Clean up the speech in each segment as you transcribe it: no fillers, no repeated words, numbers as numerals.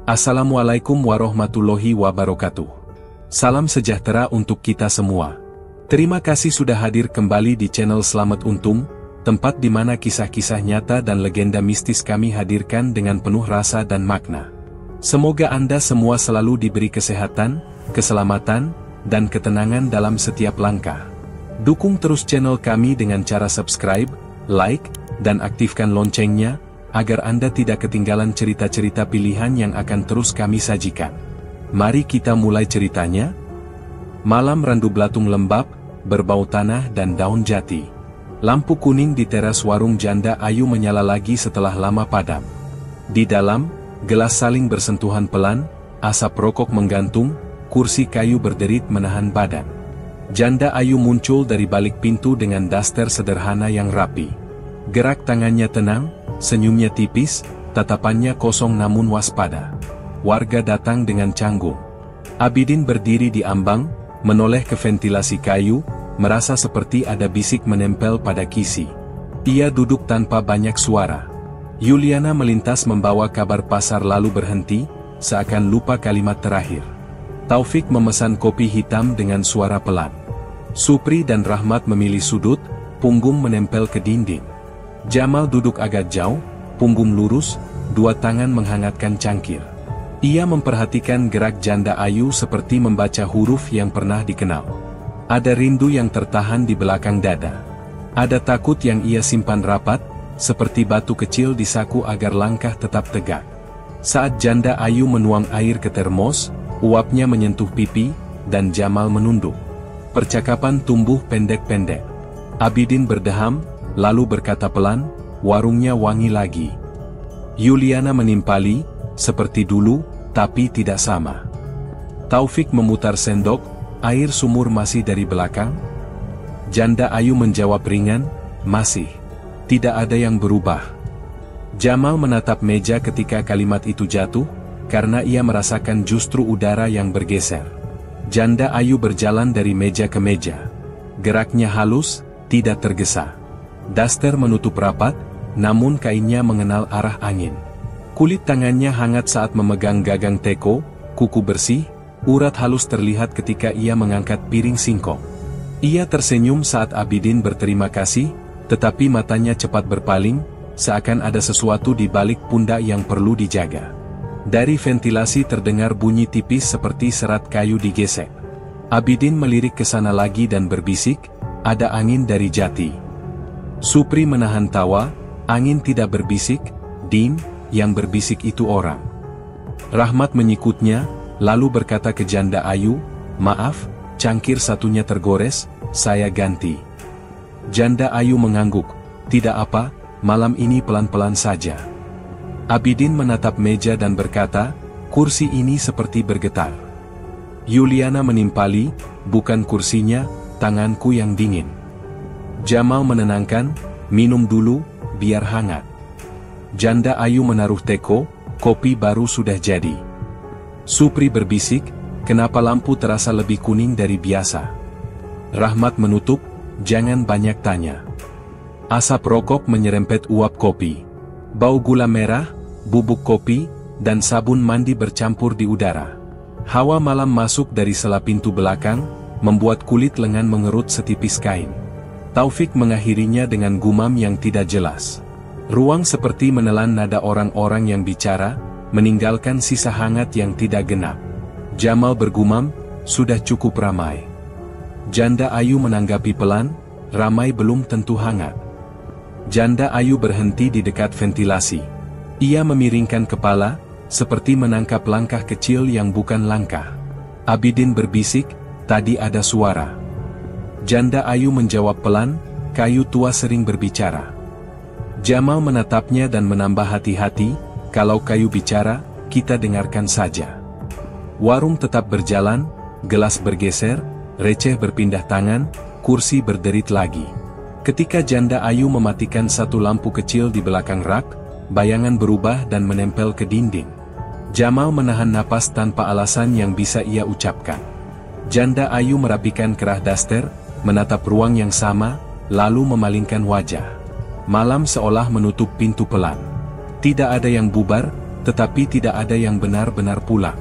Assalamualaikum warahmatullahi wabarakatuh. Salam sejahtera untuk kita semua. Terima kasih sudah hadir kembali di channel Selamat Untung, tempat di mana kisah-kisah nyata dan legenda mistis kami hadirkan dengan penuh rasa dan makna. Semoga Anda semua selalu diberi kesehatan, keselamatan, dan ketenangan dalam setiap langkah. Dukung terus channel kami dengan cara subscribe, like, dan aktifkan loncengnya, agar Anda tidak ketinggalan cerita-cerita pilihan yang akan terus kami sajikan. Mari kita mulai ceritanya. Malam randu belatung lembab, berbau tanah dan daun jati. Lampu kuning di teras warung Janda Ayu menyala lagi setelah lama padam. Di dalam, gelas saling bersentuhan pelan, asap rokok menggantung, kursi kayu berderit menahan badan. Janda Ayu muncul dari balik pintu dengan daster sederhana yang rapi. Gerak tangannya tenang, senyumnya tipis, tatapannya kosong namun waspada. Warga datang dengan canggung. Abidin berdiri di ambang, menoleh ke ventilasi kayu, merasa seperti ada bisik menempel pada kisi. Ia duduk tanpa banyak suara. Yuliana melintas membawa kabar pasar lalu berhenti, seakan lupa kalimat terakhir. Taufik memesan kopi hitam dengan suara pelan. Supri dan Rahmat memilih sudut, punggung menempel ke dinding. Jamal duduk agak jauh, punggung lurus, dua tangan menghangatkan cangkir. Ia memperhatikan gerak Janda Ayu seperti membaca huruf yang pernah dikenal. Ada rindu yang tertahan di belakang dada. Ada takut yang ia simpan rapat, seperti batu kecil di saku agar langkah tetap tegak. Saat Janda Ayu menuang air ke termos, uapnya menyentuh pipi, dan Jamal menunduk. Percakapan tumbuh pendek-pendek. Abidin berdeham, lalu berkata pelan, warungnya wangi lagi. Yuliana menimpali, seperti dulu, tapi tidak sama. Taufik memutar sendok, air sumur masih dari belakang. Janda Ayu menjawab ringan, masih. Tidak ada yang berubah. Jamal menatap meja ketika kalimat itu jatuh, karena ia merasakan justru udara yang bergeser. Janda Ayu berjalan dari meja ke meja. Geraknya halus, tidak tergesa. Daster menutup rapat, namun kainnya mengenal arah angin. Kulit tangannya hangat saat memegang gagang teko, kuku bersih, urat halus terlihat ketika ia mengangkat piring singkong. Ia tersenyum saat Abidin berterima kasih, tetapi matanya cepat berpaling, seakan ada sesuatu di balik pundak yang perlu dijaga. Dari ventilasi terdengar bunyi tipis seperti serat kayu digesek. Abidin melirik ke sana lagi dan berbisik, ada angin dari Jati. Supri menahan tawa, angin tidak berbisik, Din, yang berbisik itu orang. Rahmat menyikutnya, lalu berkata ke Janda Ayu, maaf, cangkir satunya tergores, saya ganti. Janda Ayu mengangguk, tidak apa, malam ini pelan-pelan saja. Abidin menatap meja dan berkata, kursi ini seperti bergetar. Yuliana menimpali, bukan kursinya, tanganku yang dingin. Jamal menenangkan, minum dulu, biar hangat. Janda Ayu menaruh teko, kopi baru sudah jadi. Supri berbisik, kenapa lampu terasa lebih kuning dari biasa? Rahmat menutup, jangan banyak tanya. Asap rokok menyerempet uap kopi. Bau gula merah, bubuk kopi, dan sabun mandi bercampur di udara. Hawa malam masuk dari sela pintu belakang, membuat kulit lengan mengerut setipis kain. Taufik mengakhirinya dengan gumam yang tidak jelas. Ruang seperti menelan nada orang-orang yang bicara, meninggalkan sisa hangat yang tidak genap. Jamal bergumam, sudah cukup ramai. Janda Ayu menanggapi pelan, ramai belum tentu hangat. Janda Ayu berhenti di dekat ventilasi. Ia memiringkan kepala, seperti menangkap langkah kecil yang bukan langkah. Abidin berbisik, tadi ada suara. Janda Ayu menjawab pelan, kayu tua sering berbicara. Jamal menatapnya dan menambah hati-hati, kalau kayu bicara, kita dengarkan saja. Warung tetap berjalan, gelas bergeser, receh berpindah tangan, kursi berderit lagi. Ketika Janda Ayu mematikan satu lampu kecil di belakang rak, bayangan berubah dan menempel ke dinding. Jamal menahan napas tanpa alasan yang bisa ia ucapkan. Janda Ayu merapikan kerah daster, menatap ruang yang sama, lalu memalingkan wajah. Malam seolah menutup pintu pelan. Tidak ada yang bubar, tetapi tidak ada yang benar-benar pulang.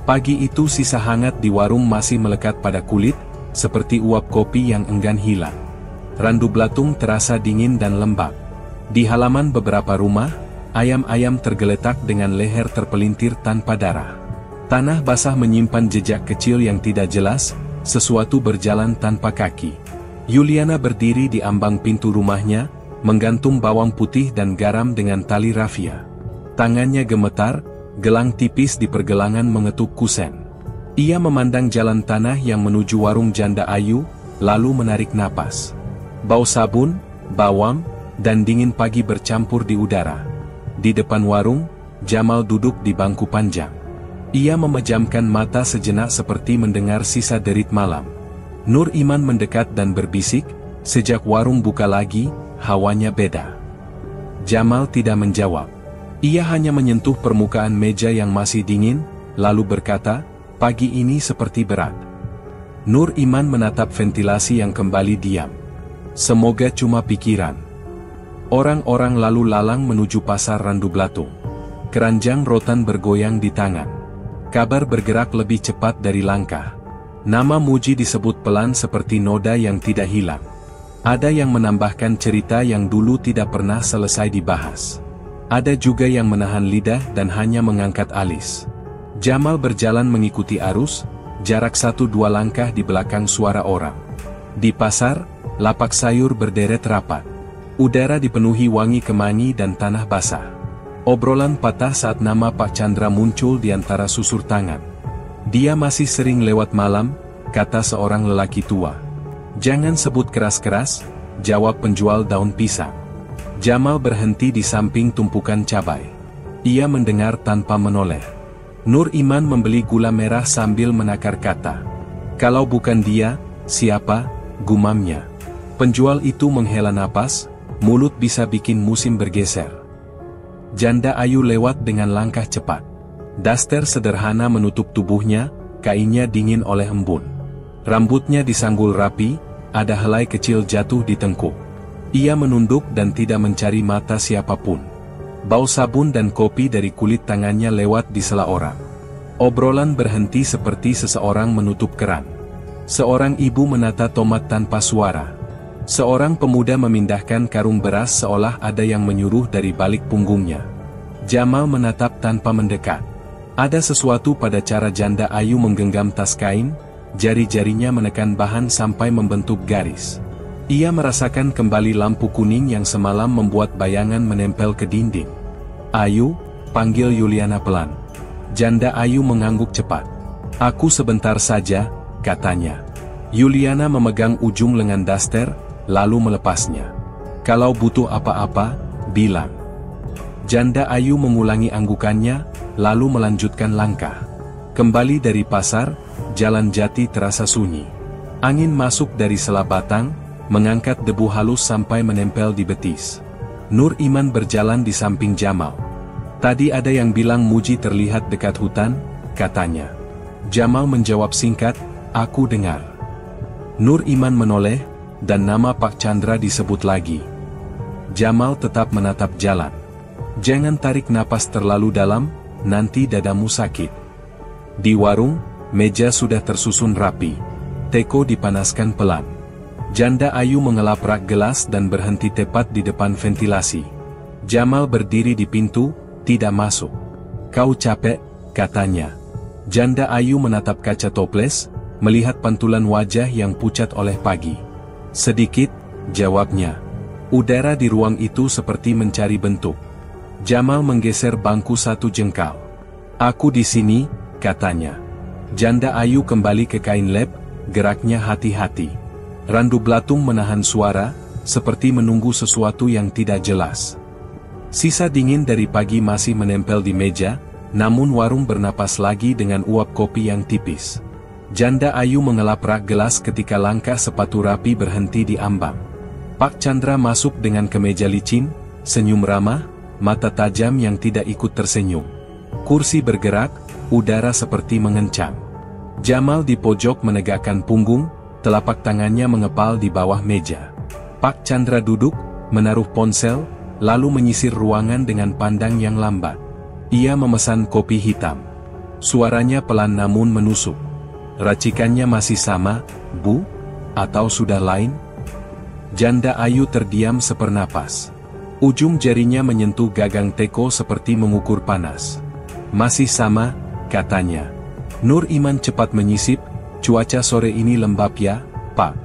Pagi itu sisa hangat di warung masih melekat pada kulit, seperti uap kopi yang enggan hilang. Randu belatung terasa dingin dan lembab. Di halaman beberapa rumah, ayam-ayam tergeletak dengan leher terpelintir tanpa darah. Tanah basah menyimpan jejak kecil yang tidak jelas, sesuatu berjalan tanpa kaki. Yuliana berdiri di ambang pintu rumahnya, menggantung bawang putih dan garam dengan tali rafia. Tangannya gemetar, gelang tipis di pergelangan mengetuk kusen. Ia memandang jalan tanah yang menuju warung Janda Ayu, lalu menarik napas. Bau sabun, bawang, dan dingin pagi bercampur di udara. Di depan warung, Jamal duduk di bangku panjang. Ia memejamkan mata sejenak seperti mendengar sisa derit malam. Nur Iman mendekat dan berbisik, "Sejak warung buka lagi, hawanya beda." Jamal tidak menjawab. Ia hanya menyentuh permukaan meja yang masih dingin, lalu berkata, "Pagi ini seperti berat." Nur Iman menatap ventilasi yang kembali diam. "Semoga cuma pikiran." Orang-orang lalu lalang menuju pasar Randu Belatung. Keranjang rotan bergoyang di tangan. Kabar bergerak lebih cepat dari langkah. Nama Muji disebut pelan seperti noda yang tidak hilang. Ada yang menambahkan cerita yang dulu tidak pernah selesai dibahas. Ada juga yang menahan lidah dan hanya mengangkat alis. Jamal berjalan mengikuti arus, jarak 1-2 langkah di belakang suara orang. Di pasar, lapak sayur berderet rapat. Udara dipenuhi wangi kemangi dan tanah basah. Obrolan patah saat nama Pak Chandra muncul di antara susur tangan. "Dia masih sering lewat malam," kata seorang lelaki tua. "Jangan sebut keras-keras," jawab penjual daun pisang. Jamal berhenti di samping tumpukan cabai. Ia mendengar tanpa menoleh. Nur Iman membeli gula merah sambil menakar kata. "Kalau bukan dia, siapa?" gumamnya. Penjual itu menghela napas, "Mulut bisa bikin musim bergeser." Janda Ayu lewat dengan langkah cepat. Daster sederhana menutup tubuhnya, kainnya dingin oleh embun. Rambutnya disanggul rapi, ada helai kecil jatuh di tengkuk. Ia menunduk dan tidak mencari mata siapapun. Bau sabun dan kopi dari kulit tangannya lewat di sela orang. Obrolan berhenti seperti seseorang menutup keran. Seorang ibu menata tomat tanpa suara. Seorang pemuda memindahkan karung beras seolah ada yang menyuruh dari balik punggungnya. Jamal menatap tanpa mendekat. Ada sesuatu pada cara Janda Ayu menggenggam tas kain, jari-jarinya menekan bahan sampai membentuk garis. Ia merasakan kembali lampu kuning yang semalam membuat bayangan menempel ke dinding. "Ayu," panggil Yuliana pelan. Janda Ayu mengangguk cepat. "Aku sebentar saja," katanya. Yuliana memegang ujung lengan daster, lalu melepasnya. "Kalau butuh apa-apa, bilang." Janda Ayu mengulangi anggukannya, lalu melanjutkan langkah. Kembali dari pasar, jalan jati terasa sunyi. Angin masuk dari sela batang, mengangkat debu halus sampai menempel di betis. Nur Iman berjalan di samping Jamal. "Tadi ada yang bilang Muji terlihat dekat hutan," katanya. Jamal menjawab singkat, "Aku dengar." Nur Iman menoleh, dan nama Pak Chandra disebut lagi. Jamal tetap menatap jalan. "Jangan tarik napas terlalu dalam, nanti dadamu sakit." Di warung, meja sudah tersusun rapi. Teko dipanaskan pelan. Janda Ayu mengelap rak gelas dan berhenti tepat di depan ventilasi. Jamal berdiri di pintu, tidak masuk. "Kau capek?" katanya. Janda Ayu menatap kaca toples, melihat pantulan wajah yang pucat oleh pagi. "Sedikit," jawabnya. Udara di ruang itu seperti mencari bentuk. Jamal menggeser bangku 1 jengkal. "Aku di sini," katanya. Janda Ayu kembali ke kain lap, geraknya hati-hati. Randu Belatung menahan suara, seperti menunggu sesuatu yang tidak jelas. Sisa dingin dari pagi masih menempel di meja, namun warung bernapas lagi dengan uap kopi yang tipis. Janda Ayu mengelap rak gelas ketika langkah sepatu rapi berhenti di ambang. Pak Chandra masuk dengan kemeja licin, senyum ramah, mata tajam yang tidak ikut tersenyum. Kursi bergerak, udara seperti mengencang. Jamal di pojok menegakkan punggung, telapak tangannya mengepal di bawah meja. Pak Chandra duduk, menaruh ponsel, lalu menyisir ruangan dengan pandang yang lambat. Ia memesan kopi hitam. Suaranya pelan namun menusuk. Racikannya masih sama, Bu? Atau sudah lain? Janda Ayu terdiam sepernapas. Ujung jarinya menyentuh gagang teko seperti mengukur panas. Masih sama, katanya. Nur Iman cepat menyisip, cuaca sore ini lembab ya, Pak.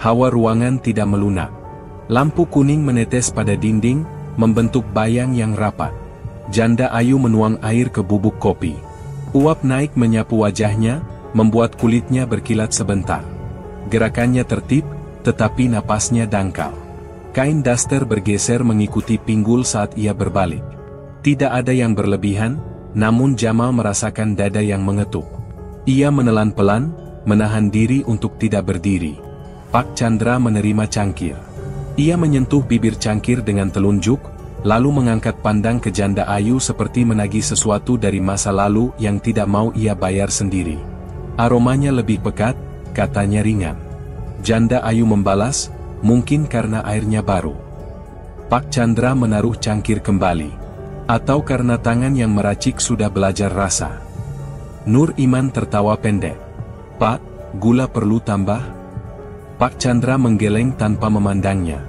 Hawa ruangan tidak melunak. Lampu kuning menetes pada dinding, membentuk bayang yang rapat. Janda Ayu menuang air ke bubuk kopi. Uap naik menyapu wajahnya, membuat kulitnya berkilat sebentar. Gerakannya tertib, tetapi napasnya dangkal. Kain daster bergeser mengikuti pinggul saat ia berbalik. Tidak ada yang berlebihan, namun Jamal merasakan dada yang mengetuk. Ia menelan pelan, menahan diri untuk tidak berdiri. Pak Chandra menerima cangkir. Ia menyentuh bibir cangkir dengan telunjuk, lalu mengangkat pandang ke Janda Ayu seperti menagih sesuatu dari masa lalu yang tidak mau ia bayar sendiri. Aromanya lebih pekat, katanya ringan. Janda Ayu membalas, mungkin karena airnya baru. Pak Chandra menaruh cangkir kembali. Atau karena tangan yang meracik sudah belajar rasa. Nur Iman tertawa pendek. Pak, gula perlu tambah? Pak Chandra menggeleng tanpa memandangnya.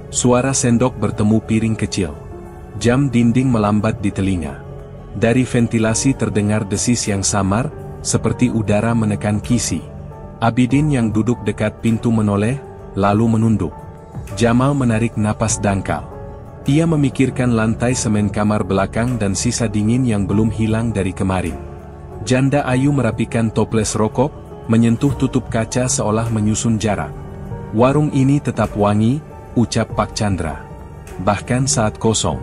Suara sendok bertemu piring kecil. Jam dinding melambat di telinga. Dari ventilasi terdengar desis yang samar, seperti udara menekan kisi. Abidin yang duduk dekat pintu menoleh, lalu menunduk. Jamal menarik napas dangkal. Ia memikirkan lantai semen kamar belakang dan sisa dingin yang belum hilang dari kemarin. Janda Ayu merapikan toples rokok, menyentuh tutup kaca seolah menyusun jarak. Warung ini tetap wangi, ucap Pak Chandra. Bahkan saat kosong.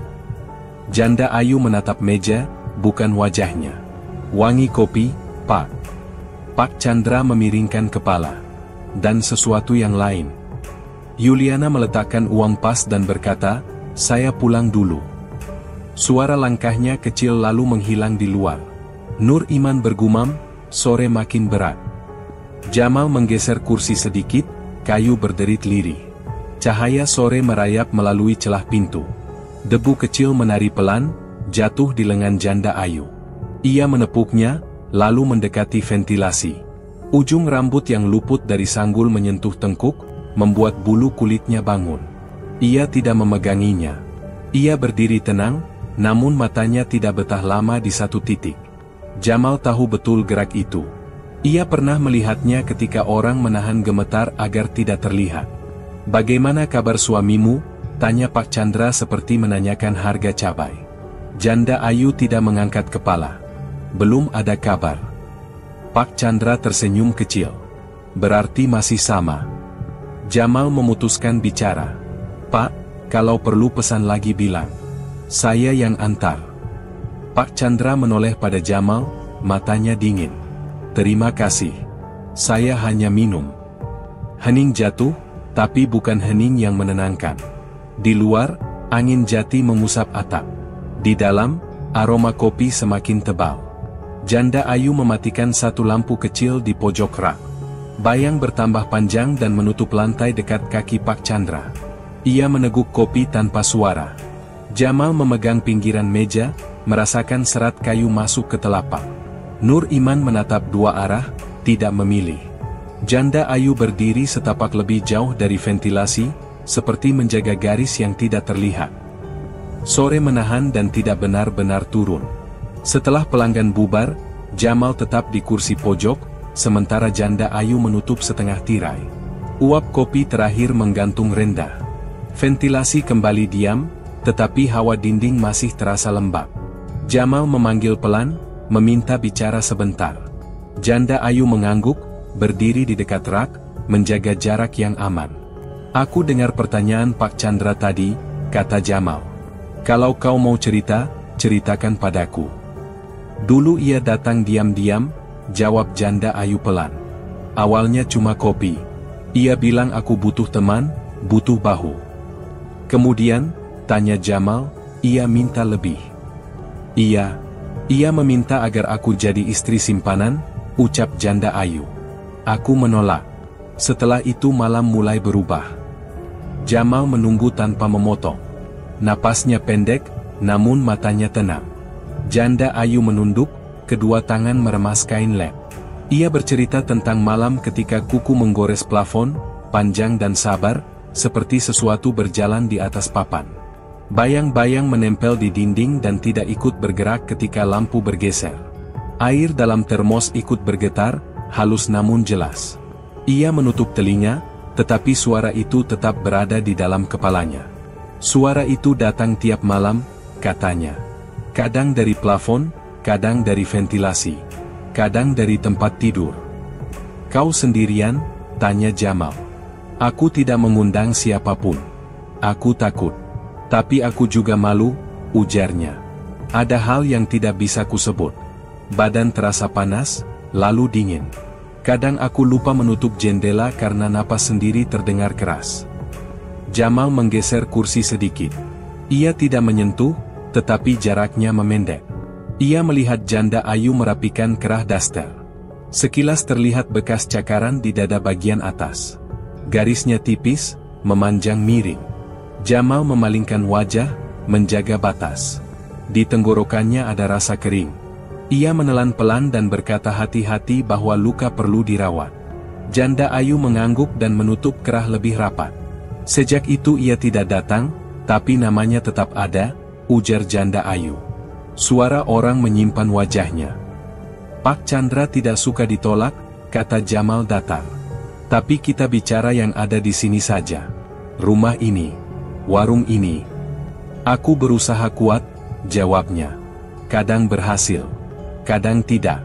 Janda Ayu menatap meja, bukan wajahnya. Wangi kopi, Pak. Pak Chandra memiringkan kepala. Dan sesuatu yang lain. Yuliana meletakkan uang pas dan berkata, saya pulang dulu. Suara langkahnya kecil lalu menghilang di luar. Nur Iman bergumam, sore makin berat. Jamal menggeser kursi sedikit, kayu berderit lirih. Cahaya sore merayap melalui celah pintu. Debu kecil menari pelan, jatuh di lengan Janda Ayu. Ia menepuknya, lalu mendekati ventilasi. Ujung rambut yang luput dari sanggul menyentuh tengkuk, membuat bulu kulitnya bangun. Ia tidak memeganginya. Ia berdiri tenang, namun matanya tidak betah lama di satu titik. Jamal tahu betul gerak itu. Ia pernah melihatnya ketika orang menahan gemetar agar tidak terlihat. Bagaimana kabar suamimu? Tanya Pak Chandra seperti menanyakan harga cabai. Janda Ayu tidak mengangkat kepala. Belum ada kabar. Pak Chandra tersenyum kecil. Berarti masih sama. Jamal memutuskan bicara. Pak, kalau perlu pesan lagi bilang. Saya yang antar. Pak Chandra menoleh pada Jamal, matanya dingin. Terima kasih. Saya hanya minum. Hening jatuh, tapi bukan hening yang menenangkan. Di luar, angin jati mengusap atap. Di dalam, aroma kopi semakin tebal. Janda Ayu mematikan satu lampu kecil di pojok rak. Bayang bertambah panjang dan menutup lantai dekat kaki Pak Chandra. Ia meneguk kopi tanpa suara. Jamal memegang pinggiran meja, merasakan serat kayu masuk ke telapak. Nur Iman menatap dua arah, tidak memilih. Janda Ayu berdiri setapak lebih jauh dari ventilasi, seperti menjaga garis yang tidak terlihat. Sore menahan dan tidak benar-benar turun. Setelah pelanggan bubar, Jamal tetap di kursi pojok, sementara Janda Ayu menutup setengah tirai. Uap kopi terakhir menggantung rendah. Ventilasi kembali diam, tetapi hawa dinding masih terasa lembab. Jamal memanggil pelan, meminta bicara sebentar. Janda Ayu mengangguk, berdiri di dekat rak, menjaga jarak yang aman. Aku dengar pertanyaan Pak Chandra tadi, kata Jamal. Kalau kau mau cerita, ceritakan padaku. Dulu ia datang diam-diam, jawab Janda Ayu pelan. Awalnya cuma kopi. Ia bilang aku butuh teman, butuh bahu. Kemudian, tanya Jamal, ia minta lebih. Ia meminta agar aku jadi istri simpanan, ucap Janda Ayu. Aku menolak. Setelah itu malam mulai berubah. Jamal menunggu tanpa memotong. Napasnya pendek, namun matanya tenang. Janda Ayu menunduk, kedua tangan meremas kain lap. Ia bercerita tentang malam ketika kuku menggores plafon, panjang dan sabar, seperti sesuatu berjalan di atas papan. Bayang-bayang menempel di dinding dan tidak ikut bergerak ketika lampu bergeser. Air dalam termos ikut bergetar, halus namun jelas. Ia menutup telinga, tetapi suara itu tetap berada di dalam kepalanya. Suara itu datang tiap malam, katanya. Kadang dari plafon, kadang dari ventilasi, kadang dari tempat tidur. Kau sendirian? Tanya Jamal. Aku tidak mengundang siapapun. Aku takut. Tapi aku juga malu, ujarnya. Ada hal yang tidak bisa kusebut. Badan terasa panas, lalu dingin. Kadang aku lupa menutup jendela karena napas sendiri terdengar keras. Jamal menggeser kursi sedikit. Ia tidak menyentuh, tetapi jaraknya memendek. Ia melihat Janda Ayu merapikan kerah daster. Sekilas terlihat bekas cakaran di dada bagian atas. Garisnya tipis, memanjang miring. Jamal memalingkan wajah, menjaga batas. Di tenggorokannya ada rasa kering. Ia menelan pelan dan berkata hati-hati bahwa luka perlu dirawat. Janda Ayu mengangguk dan menutup kerah lebih rapat. Sejak itu ia tidak datang, tapi namanya tetap ada, ujar Janda Ayu. Suara orang menyimpan wajahnya. Pak Chandra tidak suka ditolak, kata Jamal datar. Tapi kita bicara yang ada di sini saja. Rumah ini, warung ini. Aku berusaha kuat, jawabnya. Kadang berhasil, kadang tidak.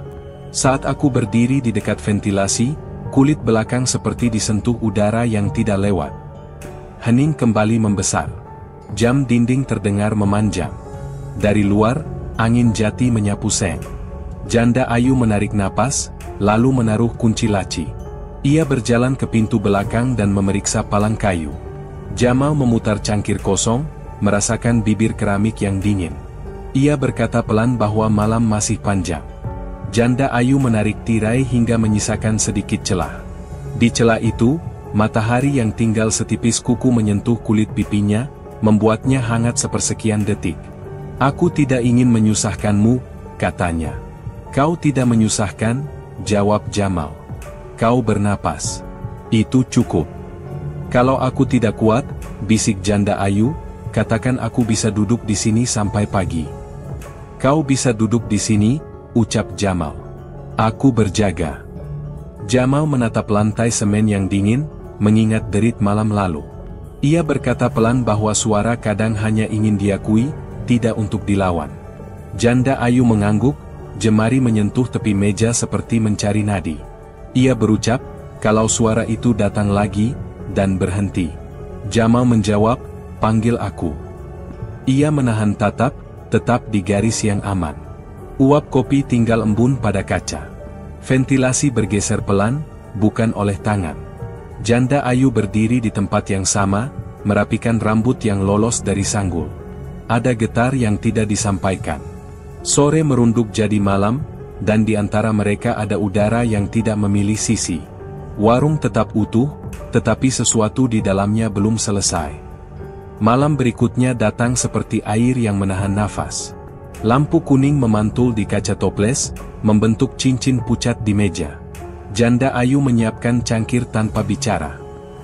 Saat aku berdiri di dekat ventilasi, kulit belakang seperti disentuh udara yang tidak lewat. Hening kembali membesar. Jam dinding terdengar memanjang. Dari luar, angin jati menyapu seng. Janda Ayu menarik napas, lalu menaruh kunci laci. Ia berjalan ke pintu belakang dan memeriksa palang kayu. Jamal memutar cangkir kosong, merasakan bibir keramik yang dingin. Ia berkata pelan bahwa malam masih panjang. Janda Ayu menarik tirai hingga menyisakan sedikit celah. Di celah itu, matahari yang tinggal setipis kuku menyentuh kulit pipinya, membuatnya hangat sepersekian detik. Aku tidak ingin menyusahkanmu, katanya. Kau tidak menyusahkan, jawab Jamal. Kau bernapas. Itu cukup. Kalau aku tidak kuat, bisik Janda Ayu, katakan aku bisa duduk di sini sampai pagi. Kau bisa duduk di sini, ucap Jamal. Aku berjaga. Jamal menatap lantai semen yang dingin, mengingat derit malam lalu. Ia berkata pelan bahwa suara kadang hanya ingin diakui, tidak untuk dilawan. Janda Ayu mengangguk, jemari menyentuh tepi meja seperti mencari nadi. Ia berucap, kalau suara itu datang lagi, dan berhenti. Jamal menjawab, panggil aku. Ia menahan tatap, tetap di garis yang aman. Uap kopi tinggal embun pada kaca. Ventilasi bergeser pelan, bukan oleh tangan. Janda Ayu berdiri di tempat yang sama, merapikan rambut yang lolos dari sanggul. Ada getar yang tidak disampaikan. Sore merunduk jadi malam, dan di antara mereka ada udara yang tidak memilih sisi. Warung tetap utuh, tetapi sesuatu di dalamnya belum selesai. Malam berikutnya datang seperti air yang menahan nafas. Lampu kuning memantul di kaca toples, membentuk cincin pucat di meja. Janda Ayu menyiapkan cangkir tanpa bicara.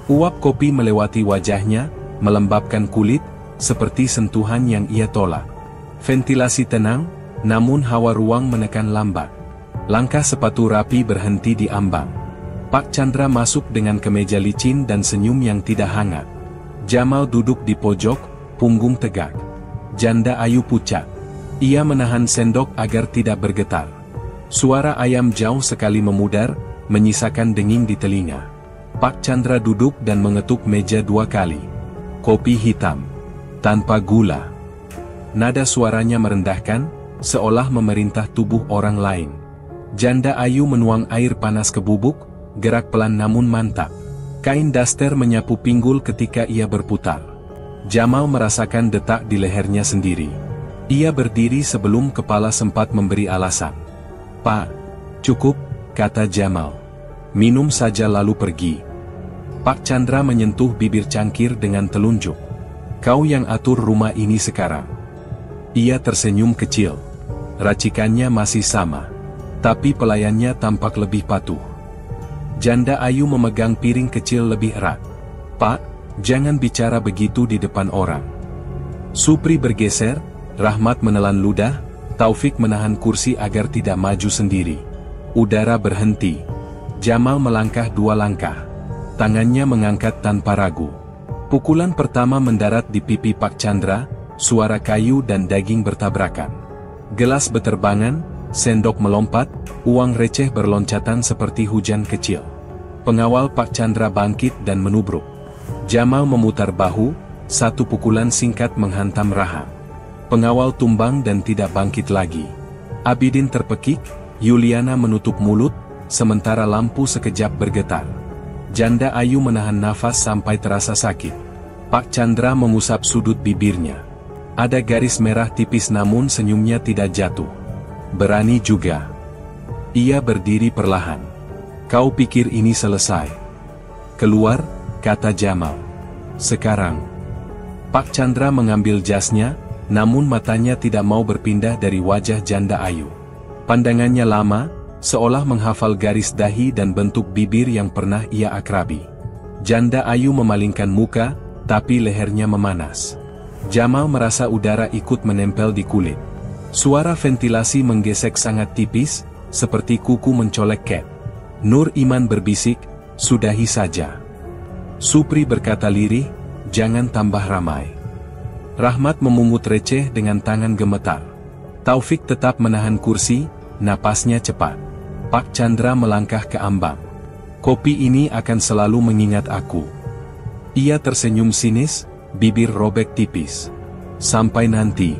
Uap kopi melewati wajahnya, melembabkan kulit, seperti sentuhan yang ia tolak. Ventilasi tenang, namun hawa ruang menekan lambat. Langkah sepatu rapi berhenti di ambang. Pak Chandra masuk dengan kemeja licin dan senyum yang tidak hangat. Jamal duduk di pojok, punggung tegak. Janda Ayu pucat. Ia menahan sendok agar tidak bergetar. Suara ayam jauh sekali memudar, menyisakan denging di telinga. Pak Chandra duduk dan mengetuk meja 2 kali. Kopi hitam, tanpa gula. Nada suaranya merendahkan, seolah memerintah tubuh orang lain. Janda Ayu menuang air panas ke bubuk, gerak pelan namun mantap. Kain daster menyapu pinggul ketika ia berputar. Jamal merasakan detak di lehernya sendiri. Ia berdiri sebelum kepala sempat memberi alasan. Pak, cukup, kata Jamal. Minum saja lalu pergi. Pak Chandra menyentuh bibir cangkir dengan telunjuk. Kau yang atur rumah ini sekarang. Ia tersenyum kecil. racikannya masih sama. Tapi pelayannya tampak lebih patuh. Janda Ayu memegang piring kecil lebih erat. "Pak, jangan bicara begitu di depan orang." Supri bergeser, Rahmat menelan ludah, Taufik menahan kursi agar tidak maju sendiri. Udara berhenti. Jamal melangkah 2 langkah. Tangannya mengangkat tanpa ragu. Pukulan pertama mendarat di pipi Pak Chandra, suara kayu dan daging bertabrakan. Gelas beterbangan, sendok melompat, uang receh berloncatan seperti hujan kecil. Pengawal Pak Chandra bangkit dan menubruk. Jamal memutar bahu, satu pukulan singkat menghantam rahang. Pengawal tumbang dan tidak bangkit lagi. Abidin terpekik, Yuliana menutup mulut, sementara lampu sekejap bergetar. Janda Ayu menahan nafas sampai terasa sakit. Pak Chandra mengusap sudut bibirnya. Ada garis merah tipis namun senyumnya tidak jatuh. "Berani juga." Ia berdiri perlahan. "Kau pikir ini selesai?" "Keluar," kata Jamal. "Sekarang." Pak Chandra mengambil jasnya, namun matanya tidak mau berpindah dari wajah Janda Ayu. Pandangannya lama, seolah menghafal garis dahi dan bentuk bibir yang pernah ia akrabi. Janda Ayu memalingkan muka, tapi lehernya memanas. Jamal merasa udara ikut menempel di kulit. Suara ventilasi menggesek sangat tipis, seperti kuku mencolek cat. Nur Iman berbisik, "Sudahi saja." Supri berkata lirih, "Jangan tambah ramai." Rahmat memungut receh dengan tangan gemetar. Taufik tetap menahan kursi, napasnya cepat. Pak Chandra melangkah ke ambang. "Kopi ini akan selalu mengingat aku." Ia tersenyum sinis, bibir robek tipis. "Sampai nanti."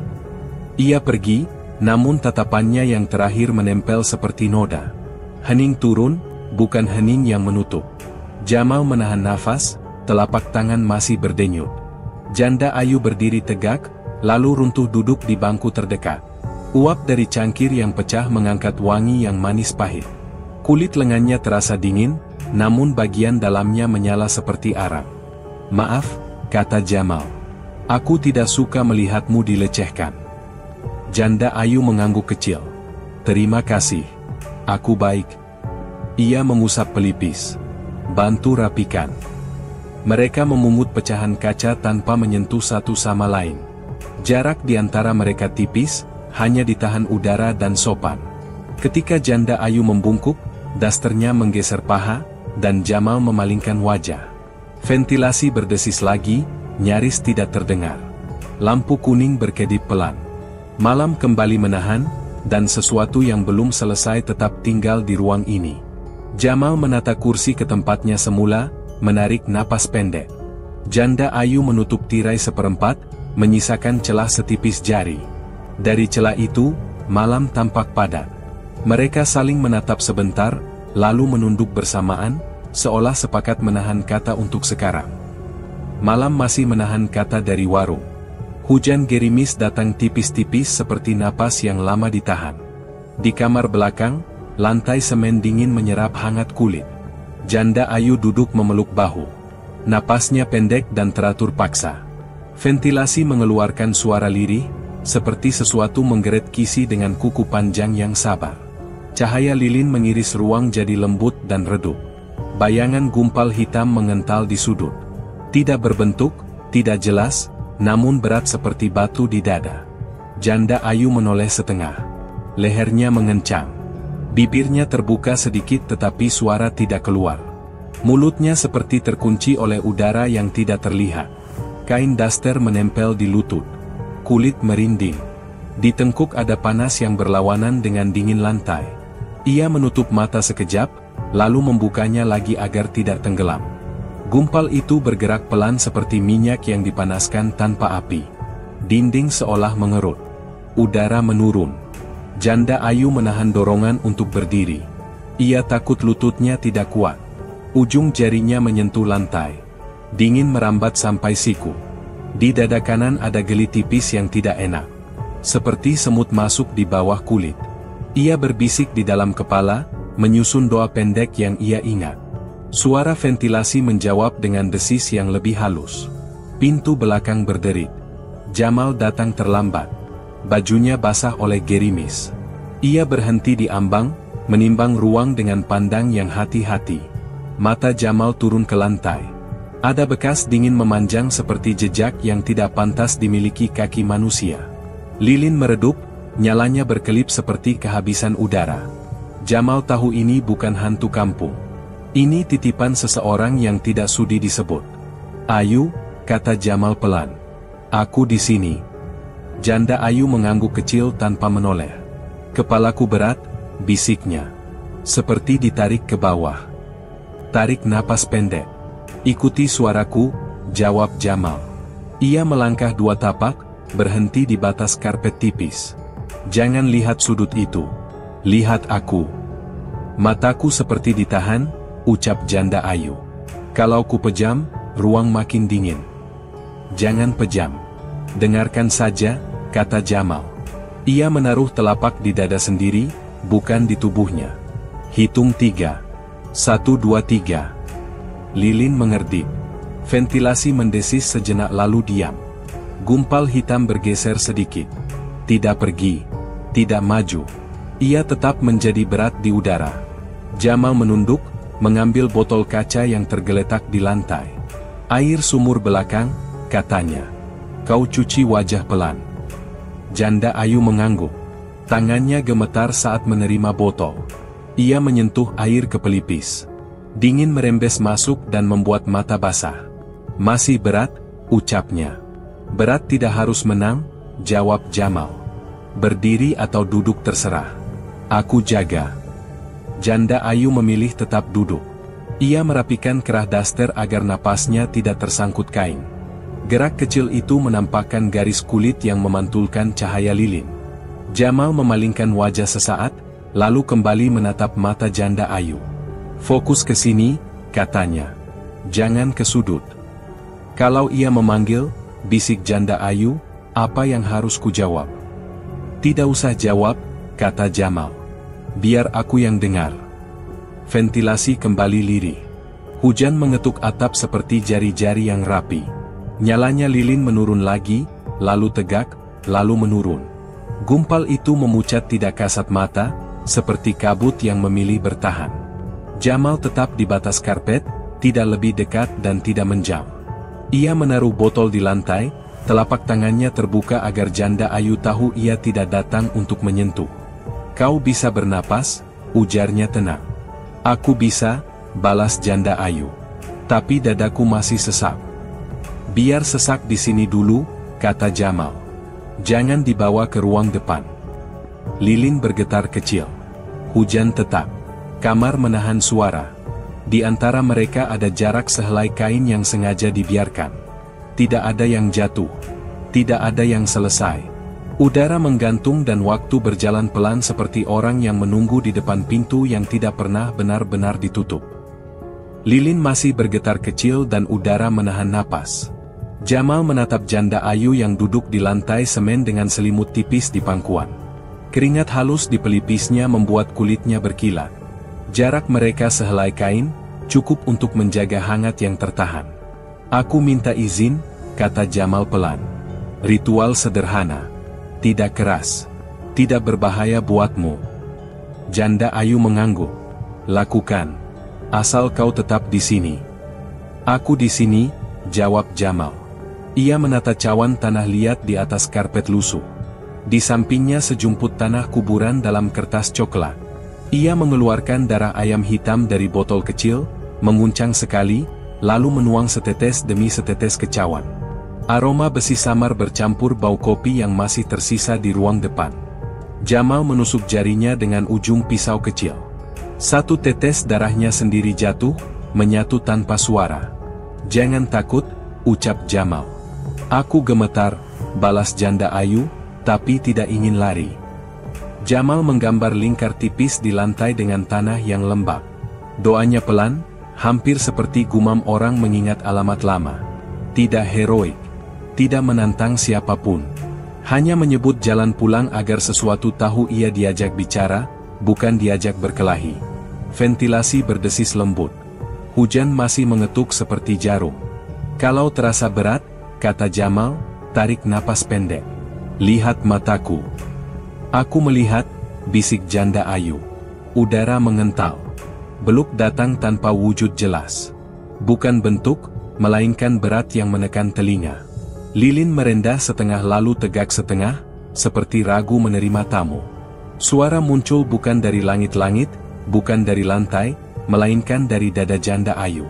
Ia pergi, namun tatapannya yang terakhir menempel seperti noda. Hening turun, bukan hening yang menutup. Jamal menahan nafas, telapak tangan masih berdenyut. Janda Ayu berdiri tegak, lalu runtuh duduk di bangku terdekat. Uap dari cangkir yang pecah mengangkat wangi yang manis pahit. Kulit lengannya terasa dingin, namun bagian dalamnya menyala seperti arang. "Maaf," kata Jamal. "Aku tidak suka melihatmu dilecehkan." Janda Ayu mengangguk kecil. "Terima kasih. Aku baik." Ia mengusap pelipis. "Bantu rapikan." Mereka memungut pecahan kaca tanpa menyentuh satu sama lain. Jarak di antara mereka tipis, hanya ditahan udara dan sopan. Ketika Janda Ayu membungkuk, dasternya menggeser paha, dan Jamal memalingkan wajah. Ventilasi berdesis lagi, nyaris tidak terdengar. Lampu kuning berkedip pelan. Malam kembali menahan, dan sesuatu yang belum selesai tetap tinggal di ruang ini. Jamal menata kursi ke tempatnya semula, menarik napas pendek. Janda Ayu menutup tirai seperempat, menyisakan celah setipis jari. Dari celah itu, malam tampak padat. Mereka saling menatap sebentar, lalu menunduk bersamaan, seolah sepakat menahan kata untuk sekarang. Malam masih menahan kata dari warung. Hujan gerimis datang tipis-tipis seperti napas yang lama ditahan. Di kamar belakang, lantai semen dingin menyerap hangat kulit. Janda Ayu duduk memeluk bahu. Napasnya pendek dan teratur paksa. Ventilasi mengeluarkan suara lirih, seperti sesuatu menggeret kisi dengan kuku panjang yang sabar. Cahaya lilin mengiris ruang jadi lembut dan redup. Bayangan gumpal hitam mengental di sudut. Tidak berbentuk, tidak jelas, namun berat seperti batu di dada. Janda Ayu menoleh setengah. Lehernya mengencang. Bibirnya terbuka sedikit tetapi suara tidak keluar. Mulutnya seperti terkunci oleh udara yang tidak terlihat. Kain daster menempel di lutut. Kulit merinding. Di tengkuk ada panas yang berlawanan dengan dingin lantai. Ia menutup mata sekejap, lalu membukanya lagi agar tidak tenggelam. Gumpal itu bergerak pelan seperti minyak yang dipanaskan tanpa api. Dinding seolah mengerut. Udara menurun. Janda Ayu menahan dorongan untuk berdiri. Ia takut lututnya tidak kuat. Ujung jarinya menyentuh lantai. Dingin merambat sampai siku. Di dada kanan ada geli tipis yang tidak enak. Seperti semut masuk di bawah kulit. Ia berbisik di dalam kepala, menyusun doa pendek yang ia ingat. Suara ventilasi menjawab dengan desis yang lebih halus. Pintu belakang berderit. Jamal datang terlambat. bajunya basah oleh gerimis. Ia berhenti di ambang, menimbang ruang dengan pandang yang hati-hati. Mata Jamal turun ke lantai. Ada bekas dingin memanjang seperti jejak yang tidak pantas dimiliki kaki manusia. Lilin meredup, nyalanya berkelip seperti kehabisan udara. Jamal tahu ini bukan hantu kampung. Ini titipan seseorang yang tidak sudi disebut. "Ayu," kata Jamal pelan. "Aku di sini." Janda Ayu mengangguk kecil tanpa menoleh. "Kepalaku berat," bisiknya. "Seperti ditarik ke bawah." "Tarik napas pendek." "Ikuti suaraku," jawab Jamal. Ia melangkah 2 tapak, berhenti di batas karpet tipis. "Jangan lihat sudut itu. Lihat aku." "Mataku seperti ditahan," ucap Janda Ayu. "Kalau ku pejam, ruang makin dingin." "Jangan pejam. Dengarkan saja," kata Jamal. Ia menaruh telapak di dada sendiri, bukan di tubuhnya. "Hitung 3. 1, 2, 3. Lilin mengerdip. Ventilasi mendesis sejenak lalu diam. Gumpal hitam bergeser sedikit. Tidak pergi. Tidak maju. Ia tetap menjadi berat di udara. Jamal menunduk, mengambil botol kaca yang tergeletak di lantai. "Air sumur belakang," katanya. "Kau cuci wajah pelan." Janda Ayu mengangguk. Tangannya gemetar saat menerima botol. Ia menyentuh air ke pelipis. Dingin merembes masuk dan membuat mata basah. "Masih berat," ucapnya. "Berat tidak harus menang," jawab Jamal. "Berdiri atau duduk terserah. Aku jaga." Janda Ayu memilih tetap duduk. Ia merapikan kerah daster agar napasnya tidak tersangkut kain. Gerak kecil itu menampakkan garis kulit yang memantulkan cahaya lilin. Jamal memalingkan wajah sesaat, lalu kembali menatap mata Janda Ayu. "Fokus ke sini," katanya. "Jangan ke sudut." "Kalau ia memanggil," bisik Janda Ayu, "apa yang harus kujawab?" "Tidak usah jawab," kata Jamal. "Biar aku yang dengar." Ventilasi kembali lirih. Hujan mengetuk atap seperti jari-jari yang rapi. Nyalanya lilin menurun lagi, lalu tegak, lalu menurun. Gumpal itu memucat tidak kasat mata, seperti kabut yang memilih bertahan. Jamal tetap di batas karpet, tidak lebih dekat dan tidak menjam. Ia menaruh botol di lantai, telapak tangannya terbuka agar Janda Ayu tahu ia tidak datang untuk menyentuh. "Kau bisa bernapas," ujarnya tenang. "Aku bisa," balas Janda Ayu. "Tapi dadaku masih sesak." "Biar sesak di sini dulu," kata Jamal. "Jangan dibawa ke ruang depan." Lilin bergetar kecil. Hujan tetap. Kamar menahan suara. Di antara mereka ada jarak sehelai kain yang sengaja dibiarkan. Tidak ada yang jatuh. Tidak ada yang selesai. Udara menggantung dan waktu berjalan pelan seperti orang yang menunggu di depan pintu yang tidak pernah benar-benar ditutup. Lilin masih bergetar kecil dan udara menahan napas. Jamal menatap Janda Ayu yang duduk di lantai semen dengan selimut tipis di pangkuan. Keringat halus di pelipisnya membuat kulitnya berkilat. Jarak mereka sehelai kain, cukup untuk menjaga hangat yang tertahan. "Aku minta izin," kata Jamal pelan. "Ritual sederhana. Tidak keras. Tidak berbahaya buatmu." Janda Ayu mengangguk. "Lakukan. Asal kau tetap di sini." "Aku di sini," jawab Jamal. Ia menata cawan tanah liat di atas karpet lusuh. Di sampingnya sejumput tanah kuburan dalam kertas coklat. Ia mengeluarkan darah ayam hitam dari botol kecil, menguncang sekali, lalu menuang setetes demi setetes ke cawan. Aroma besi samar bercampur bau kopi yang masih tersisa di ruang depan. Jamal menusuk jarinya dengan ujung pisau kecil. 1 tetes darahnya sendiri jatuh, menyatu tanpa suara. "Jangan takut," ucap Jamal. "Aku gemetar," balas Janda Ayu, "tapi tidak ingin lari." Jamal menggambar lingkar tipis di lantai dengan tanah yang lembab. Doanya pelan, hampir seperti gumam orang mengingat alamat lama. Tidak heroik. Tidak menantang siapapun. Hanya menyebut jalan pulang agar sesuatu tahu ia diajak bicara, bukan diajak berkelahi. Ventilasi berdesis lembut. Hujan masih mengetuk seperti jarum. "Kalau terasa berat," kata Jamal, "tarik napas pendek. Lihat mataku. Aku melihat, bisik janda ayu. Udara mengental. Beluk datang tanpa wujud jelas. Bukan bentuk, melainkan berat yang menekan telinga. Lilin merendah setengah lalu tegak setengah, seperti ragu menerima tamu. Suara muncul bukan dari langit-langit, bukan dari lantai, melainkan dari dada janda ayu.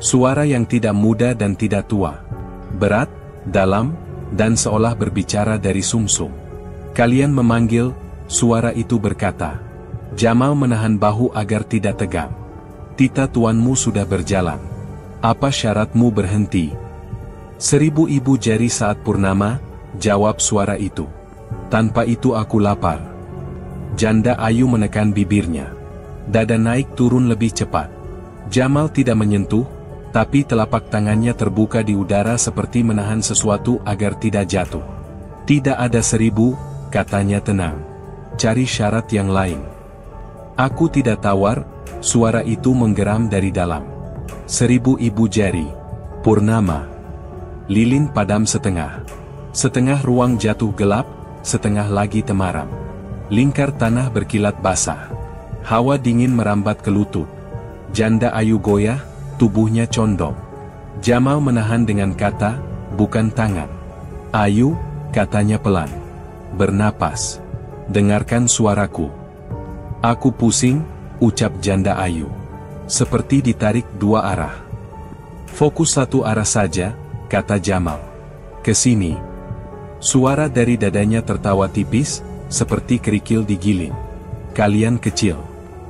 Suara yang tidak muda dan tidak tua. Berat, dalam, dan seolah berbicara dari sumsum. Kalian memanggil, suara itu berkata. Jamal menahan bahu agar tidak tegang. Tita tuanmu sudah berjalan. Apa syaratmu berhenti? 1000 ibu jari saat purnama, jawab suara itu. Tanpa itu aku lapar. Janda ayu menekan bibirnya. Dada naik turun lebih cepat. Jamal tidak menyentuh, tapi telapak tangannya terbuka di udara seperti menahan sesuatu agar tidak jatuh. Tidak ada 1000, katanya tenang. Cari syarat yang lain. Aku tidak tawar, suara itu menggeram dari dalam. 1000 ibu jari. Purnama. Lilin padam setengah. Setengah ruang jatuh gelap, setengah lagi temaram. Lingkar tanah berkilat basah. Hawa dingin merambat ke lutut. Janda ayu goyah, tubuhnya condong. Jamal menahan dengan kata, bukan tangan. Ayu, katanya pelan. Bernapas. Dengarkan suaraku. Aku pusing, ucap janda ayu. Seperti ditarik dua arah. Fokus satu arah saja, kata Jamal. Kesini. Suara dari dadanya tertawa tipis, seperti kerikil digiling. Kalian kecil.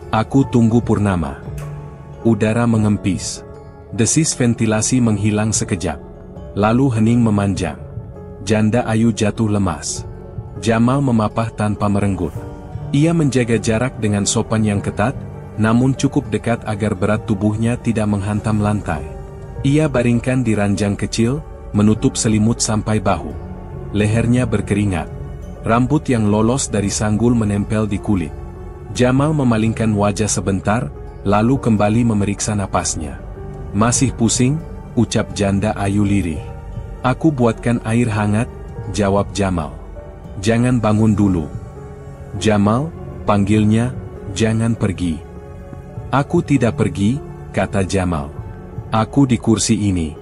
Aku tunggu purnama. Udara mengempis. Desis ventilasi menghilang sekejap. Lalu hening memanjang. Janda ayu jatuh lemas. Jamal memapah tanpa merenggut. Ia menjaga jarak dengan sopan yang ketat, namun cukup dekat agar berat tubuhnya tidak menghantam lantai. Ia baringkan di ranjang kecil, menutup selimut sampai bahu. Lehernya berkeringat. Rambut yang lolos dari sanggul menempel di kulit. Jamal memalingkan wajah sebentar, lalu kembali memeriksa napasnya. Masih pusing, ucap janda ayu lirih. Aku buatkan air hangat, jawab Jamal. Jangan bangun dulu. Jamal, panggilnya, jangan pergi. Aku tidak pergi, kata Jamal. Aku di kursi ini.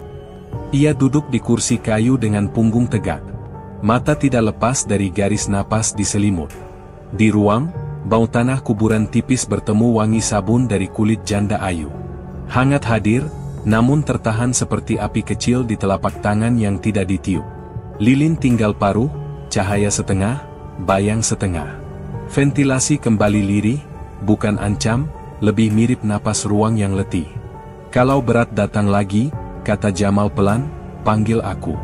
Ia duduk di kursi kayu dengan punggung tegak. Mata tidak lepas dari garis napas di selimut. Di ruang, bau tanah kuburan tipis bertemu wangi sabun dari kulit janda ayu. Hangat hadir, namun tertahan seperti api kecil di telapak tangan yang tidak ditiup. Lilin tinggal paruh, cahaya setengah, bayang setengah. Ventilasi kembali lirih, bukan ancam, lebih mirip napas ruang yang letih. Kalau berat datang lagi, kata Jamal pelan, panggil aku.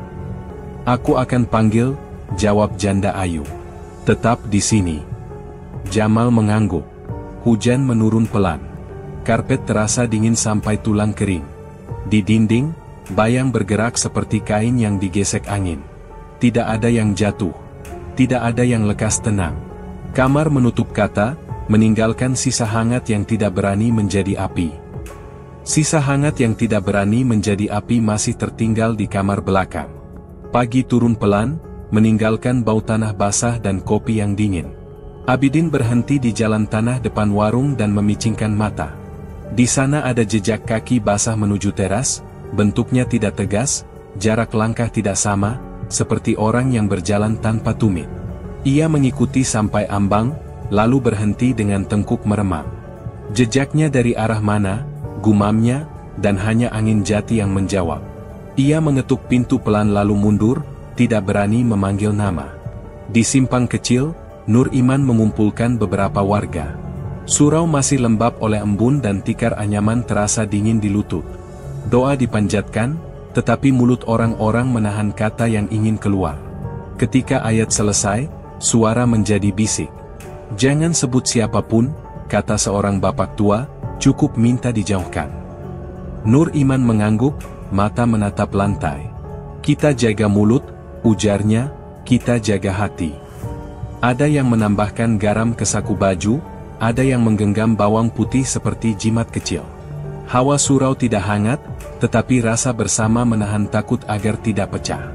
Aku akan panggil, jawab janda ayu. Tetap di sini. Jamal mengangguk. Hujan menurun pelan. Karpet terasa dingin sampai tulang kering. Di dinding, bayang bergerak seperti kain yang digesek angin. Tidak ada yang jatuh. Tidak ada yang lekas tenang. Kamar menutup kata, meninggalkan sisa hangat yang tidak berani menjadi api. Sisa hangat yang tidak berani menjadi api masih tertinggal di kamar belakang. Pagi turun pelan, meninggalkan bau tanah basah dan kopi yang dingin. Abidin berhenti di jalan tanah depan warung dan memicingkan mata. Di sana ada jejak kaki basah menuju teras, bentuknya tidak tegas, jarak langkah tidak sama, seperti orang yang berjalan tanpa tumit. Ia mengikuti sampai ambang, lalu berhenti dengan tengkuk meremang. Jejaknya dari arah mana, gumamnya, dan hanya angin jati yang menjawab. Ia mengetuk pintu pelan lalu mundur, tidak berani memanggil nama. Di simpang kecil, Nur Iman mengumpulkan beberapa warga. Surau masih lembab oleh embun dan tikar anyaman terasa dingin di lutut. Doa dipanjatkan, tetapi mulut orang-orang menahan kata yang ingin keluar. Ketika ayat selesai, suara menjadi bisik. Jangan sebut siapapun, kata seorang bapak tua, cukup minta dijauhkan. Nur Iman mengangguk, mata menatap lantai. Kita jaga mulut, ujarnya, kita jaga hati. Ada yang menambahkan garam ke saku baju, ada yang menggenggam bawang putih seperti jimat kecil. Hawa surau tidak hangat, tetapi rasa bersama menahan takut agar tidak pecah.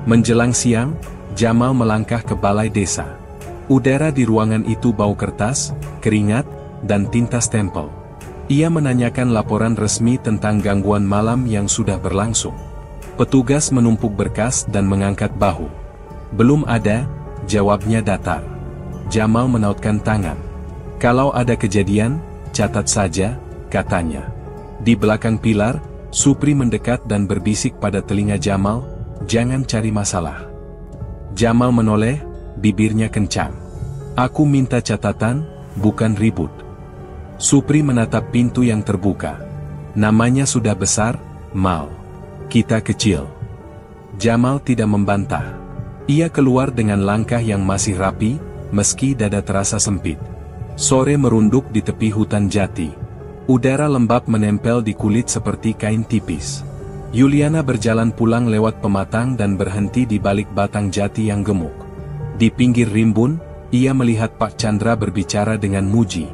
Menjelang siang, Jamal melangkah ke balai desa. Udara di ruangan itu bau kertas, keringat, dan tinta stempel. Ia menanyakan laporan resmi tentang gangguan malam yang sudah berlangsung. Petugas menumpuk berkas dan mengangkat bahu. Belum ada, jawabnya datar. Jamal menautkan tangan. Kalau ada kejadian, catat saja, katanya. Di belakang pilar, Supri mendekat dan berbisik pada telinga Jamal, jangan cari masalah. Jamal menoleh, bibirnya kencang. Aku minta catatan, bukan ribut. Supri menatap pintu yang terbuka. Namanya sudah besar, Mal. Kita kecil. Jamal tidak membantah. Ia keluar dengan langkah yang masih rapi, meski dada terasa sempit. Sore merunduk di tepi hutan jati. Udara lembab menempel di kulit seperti kain tipis. Yuliana berjalan pulang lewat pematang dan berhenti di balik batang jati yang gemuk. Di pinggir rimbun, ia melihat Pak Chandra berbicara dengan Muji.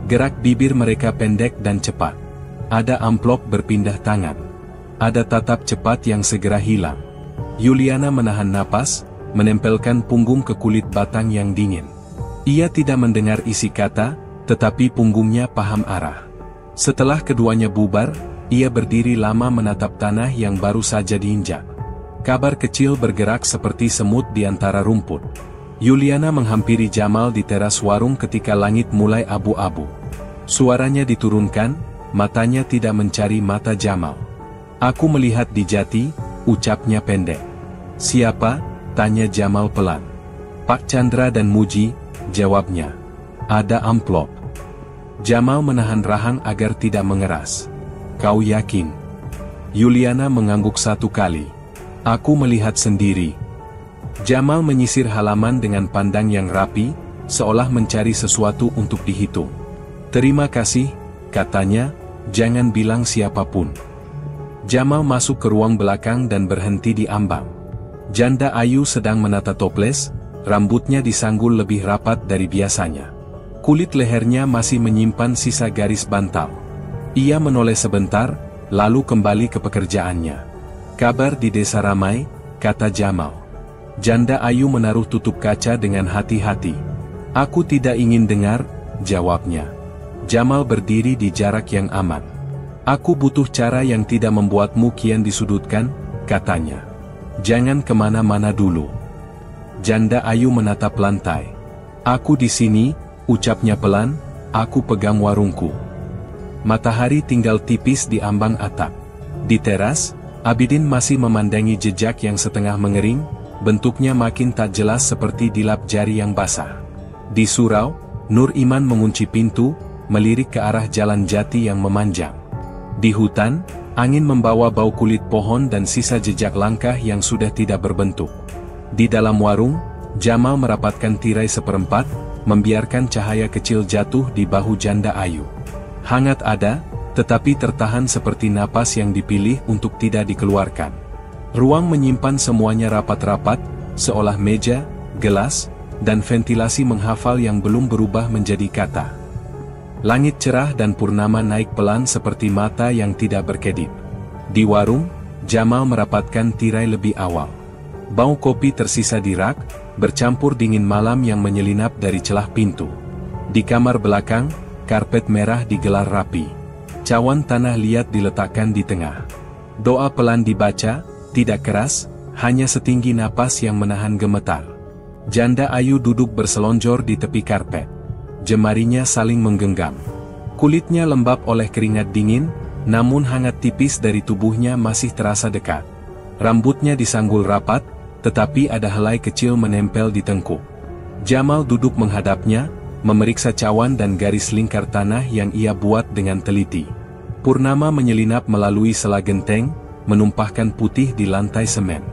Gerak bibir mereka pendek dan cepat. Ada amplop berpindah tangan. Ada tatap cepat yang segera hilang. Yuliana menahan napas, menempelkan punggung ke kulit batang yang dingin. Ia tidak mendengar isi kata, tetapi punggungnya paham arah. Setelah keduanya bubar, ia berdiri lama menatap tanah yang baru saja diinjak. Kabar kecil bergerak seperti semut di antara rumput. Yuliana menghampiri Jamal di teras warung ketika langit mulai abu-abu. Suaranya diturunkan, matanya tidak mencari mata Jamal. Aku melihat di jati, ucapnya pendek. Siapa? Tanya Jamal pelan. Pak Chandra dan Muji, jawabnya. Ada amplop. Jamal menahan rahang agar tidak mengeras. Kau yakin? Yuliana mengangguk satu kali. Aku melihat sendiri. Jamal menyisir halaman dengan pandang yang rapi, seolah mencari sesuatu untuk dihitung. Terima kasih, katanya, jangan bilang siapapun. Jamal masuk ke ruang belakang dan berhenti di ambang. Janda Ayu sedang menata toples, rambutnya disanggul lebih rapat dari biasanya. Kulit lehernya masih menyimpan sisa garis bantal. Ia menoleh sebentar, lalu kembali ke pekerjaannya. Kabar di desa ramai, kata Jamal. Janda Ayu menaruh tutup kaca dengan hati-hati. Aku tidak ingin dengar, jawabnya. Jamal berdiri di jarak yang aman. Aku butuh cara yang tidak membuatmu kian disudutkan, katanya. Jangan kemana-mana dulu. Janda Ayu menatap lantai. Aku di sini, ucapnya pelan, aku pegang warungku. Matahari tinggal tipis di ambang atap. Di teras, Abidin masih memandangi jejak yang setengah mengering, bentuknya makin tak jelas seperti dilap jari yang basah. Di surau, Nur Iman mengunci pintu, melirik ke arah jalan jati yang memanjang. Di hutan, angin membawa bau kulit pohon dan sisa jejak langkah yang sudah tidak berbentuk. Di dalam warung, Jamal merapatkan tirai seperempat, membiarkan cahaya kecil jatuh di bahu Janda Ayu. Hangat ada, tetapi tertahan seperti napas yang dipilih untuk tidak dikeluarkan. Ruang menyimpan semuanya rapat-rapat, seolah meja, gelas, dan ventilasi menghafal yang belum berubah menjadi kata. Langit cerah dan purnama naik pelan seperti mata yang tidak berkedip. Di warung, Jamal merapatkan tirai lebih awal. Bau kopi tersisa di rak, bercampur dingin malam yang menyelinap dari celah pintu. Di kamar belakang, karpet merah digelar rapi. Cawan tanah liat diletakkan di tengah. Doa pelan dibaca, tidak keras, hanya setinggi napas yang menahan gemetar. Janda Ayu duduk berselonjor di tepi karpet. Jemarinya saling menggenggam. Kulitnya lembab oleh keringat dingin, namun hangat tipis dari tubuhnya masih terasa dekat. Rambutnya disanggul rapat, tetapi ada helai kecil menempel di tengkuk. Jamal duduk menghadapnya, memeriksa cawan dan garis lingkar tanah yang ia buat dengan teliti. Purnama menyelinap melalui sela genteng, menumpahkan putih di lantai semen.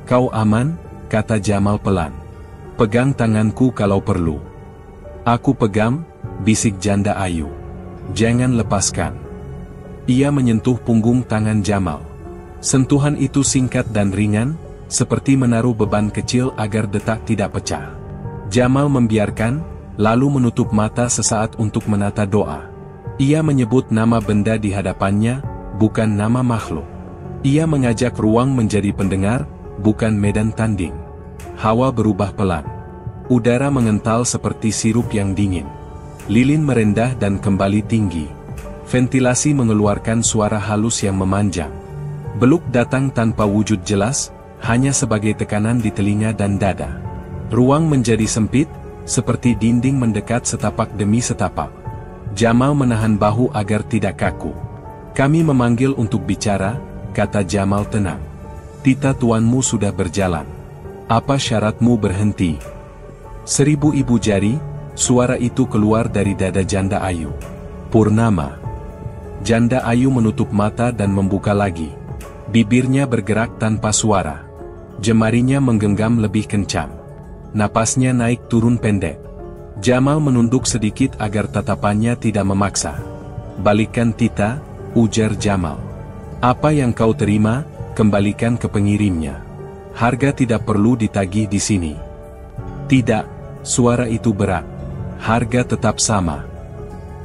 Kau aman, kata Jamal pelan. Pegang tanganku kalau perlu. Aku pegang, bisik Janda Ayu. Jangan lepaskan. Ia menyentuh punggung tangan Jamal. Sentuhan itu singkat dan ringan, seperti menaruh beban kecil agar detak tidak pecah. Jamal membiarkan, lalu menutup mata sesaat untuk menata doa. Ia menyebut nama benda di hadapannya, bukan nama makhluk. Ia mengajak ruang menjadi pendengar, bukan medan tanding. Hawa berubah pelan. Udara mengental seperti sirup yang dingin. Lilin merendah dan kembali tinggi. Ventilasi mengeluarkan suara halus yang memanjang. Beluk datang tanpa wujud jelas, hanya sebagai tekanan di telinga dan dada. Ruang menjadi sempit, seperti dinding mendekat setapak demi setapak. Jamal menahan bahu agar tidak kaku. "Kami memanggil untuk bicara," kata Jamal tenang. "Tita tuanmu sudah berjalan. Apa syaratmu berhenti?" 1000 ibu jari, suara itu keluar dari dada Janda Ayu. "Purnama." Janda Ayu menutup mata dan membuka lagi. Bibirnya bergerak tanpa suara. Jemarinya menggenggam lebih kencang. Napasnya naik turun pendek. Jamal menunduk sedikit agar tatapannya tidak memaksa. "Balikkan Tita," ujar Jamal. "Apa yang kau terima, kembalikan ke pengirimnya. Harga tidak perlu ditagih di sini." "Tidak," suara itu berat. "Harga tetap sama."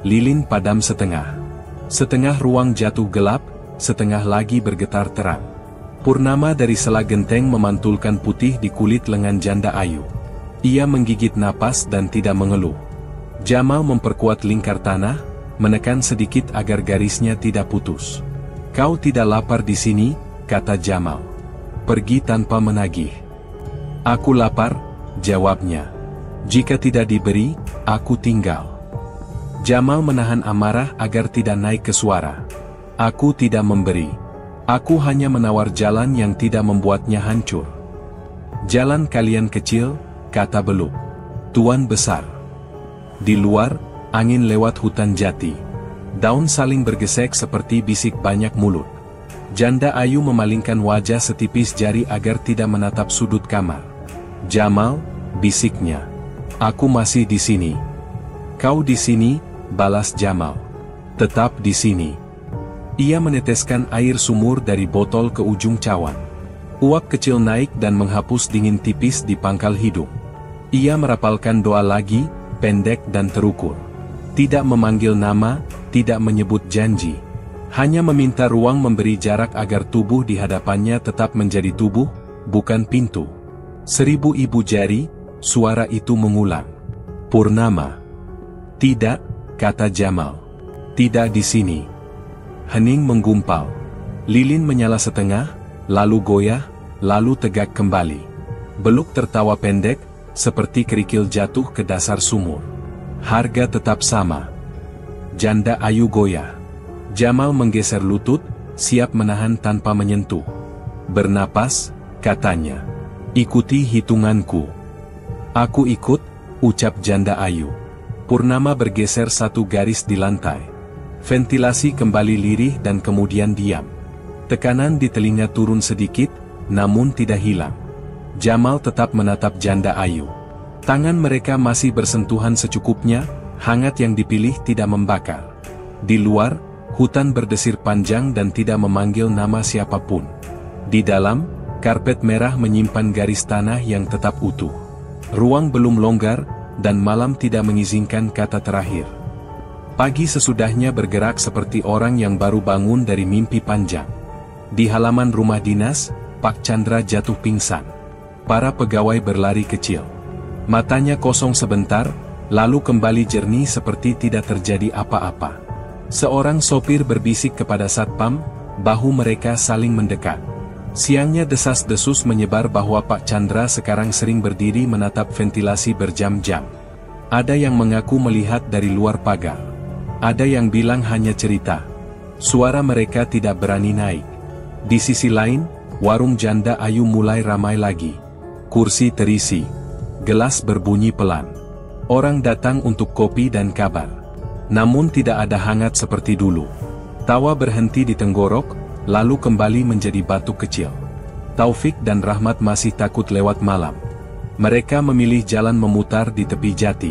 Lilin padam setengah. Setengah ruang jatuh gelap, setengah lagi bergetar terang. Purnama dari sela genteng memantulkan putih di kulit lengan Janda Ayu. Ia menggigit napas dan tidak mengeluh. Jamal memperkuat lingkar tanah, menekan sedikit agar garisnya tidak putus. "Kau tidak lapar di sini," kata Jamal. "Pergi tanpa menagih." "Aku lapar," jawabnya. "Jika tidak diberi, aku tinggal." Jamal menahan amarah agar tidak naik ke suara. "Aku tidak memberi. Aku hanya menawar jalan yang tidak membuatnya hancur." "Jalan kalian kecil," kata Beluk. "Tuan besar." Di luar, angin lewat hutan jati. Daun saling bergesek seperti bisik banyak mulut. Janda Ayu memalingkan wajah setipis jari agar tidak menatap sudut kamar. "Jamal," bisiknya. "Aku masih di sini." "Kau di sini," balas Jamal. "Tetap di sini." Ia meneteskan air sumur dari botol ke ujung cawan. Uap kecil naik dan menghapus dingin tipis di pangkal hidung. Ia merapalkan doa lagi, pendek dan terukur. Tidak memanggil nama, tidak menyebut janji. Hanya meminta ruang memberi jarak agar tubuh di hadapannya tetap menjadi tubuh, bukan pintu. 1000 ibu jari, suara itu mengulang. "Purnama." "Tidak," kata Jamal. "Tidak di sini." Hening menggumpal. Lilin menyala setengah, lalu goyah, lalu tegak kembali. Beluk tertawa pendek, seperti kerikil jatuh ke dasar sumur. "Harga tetap sama." Janda Ayu goyah. Jamal menggeser lutut, siap menahan tanpa menyentuh. "Bernapas," katanya. "Ikuti hitunganku." "Aku ikut," ucap Janda Ayu. Purnama bergeser satu garis di lantai. Ventilasi kembali lirih dan kemudian diam. Tekanan di telinga turun sedikit, namun tidak hilang. Jamal tetap menatap Janda Ayu. Tangan mereka masih bersentuhan secukupnya, hangat yang dipilih tidak membakar. Di luar, hutan berdesir panjang dan tidak memanggil nama siapapun. Di dalam, karpet merah menyimpan garis tanah yang tetap utuh. Ruang belum longgar, dan malam tidak mengizinkan kata terakhir. Pagi sesudahnya bergerak seperti orang yang baru bangun dari mimpi panjang. Di halaman rumah dinas, Pak Chandra jatuh pingsan. Para pegawai berlari kecil. Matanya kosong sebentar, lalu kembali jernih seperti tidak terjadi apa-apa. Seorang sopir berbisik kepada satpam, bahu mereka saling mendekat. Siangnya desas-desus menyebar bahwa Pak Chandra sekarang sering berdiri menatap ventilasi berjam-jam. Ada yang mengaku melihat dari luar pagar. Ada yang bilang hanya cerita. Suara mereka tidak berani naik. Di sisi lain, warung Janda Ayu mulai ramai lagi. Kursi terisi. Gelas berbunyi pelan. Orang datang untuk kopi dan kabar. Namun tidak ada hangat seperti dulu. Tawa berhenti di tenggorok, lalu kembali menjadi batuk kecil. Taufik dan Rahmat masih takut lewat malam. Mereka memilih jalan memutar di tepi jati.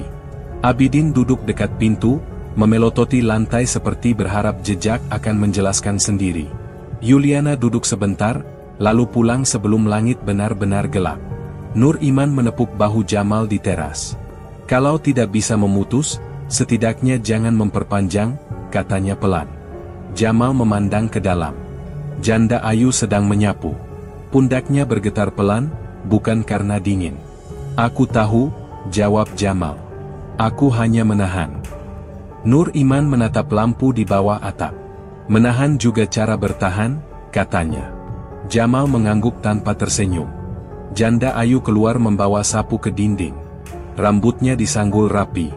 Abidin duduk dekat pintu, memelototi lantai seperti berharap jejak akan menjelaskan sendiri. Yuliana duduk sebentar, lalu pulang sebelum langit benar-benar gelap. Nur Iman menepuk bahu Jamal di teras. "Kalau tidak bisa memutus, setidaknya jangan memperpanjang," katanya pelan. Jamal memandang ke dalam. Janda Ayu sedang menyapu. Pundaknya bergetar pelan, bukan karena dingin. Aku tahu, jawab Jamal. Aku hanya menahan. Nur Iman menatap lampu di bawah atap. Menahan juga cara bertahan, katanya. Jamal mengangguk tanpa tersenyum. Janda Ayu keluar membawa sapu ke dinding. Rambutnya disanggul rapi.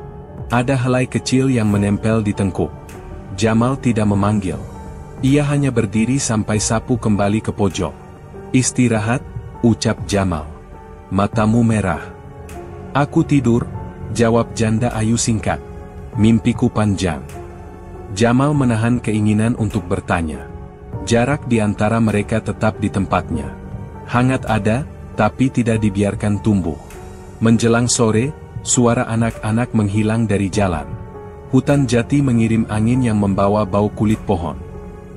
Ada helai kecil yang menempel di tengkuk. Jamal tidak memanggil. Ia hanya berdiri sampai sapu kembali ke pojok. Istirahat, ucap Jamal. Matamu merah. Aku tidur, jawab janda Ayu singkat. Mimpiku panjang. Jamal menahan keinginan untuk bertanya. Jarak di antara mereka tetap di tempatnya. Hangat ada, tapi tidak dibiarkan tumbuh. Menjelang sore, suara anak-anak menghilang dari jalan. Hutan jati mengirim angin yang membawa bau kulit pohon.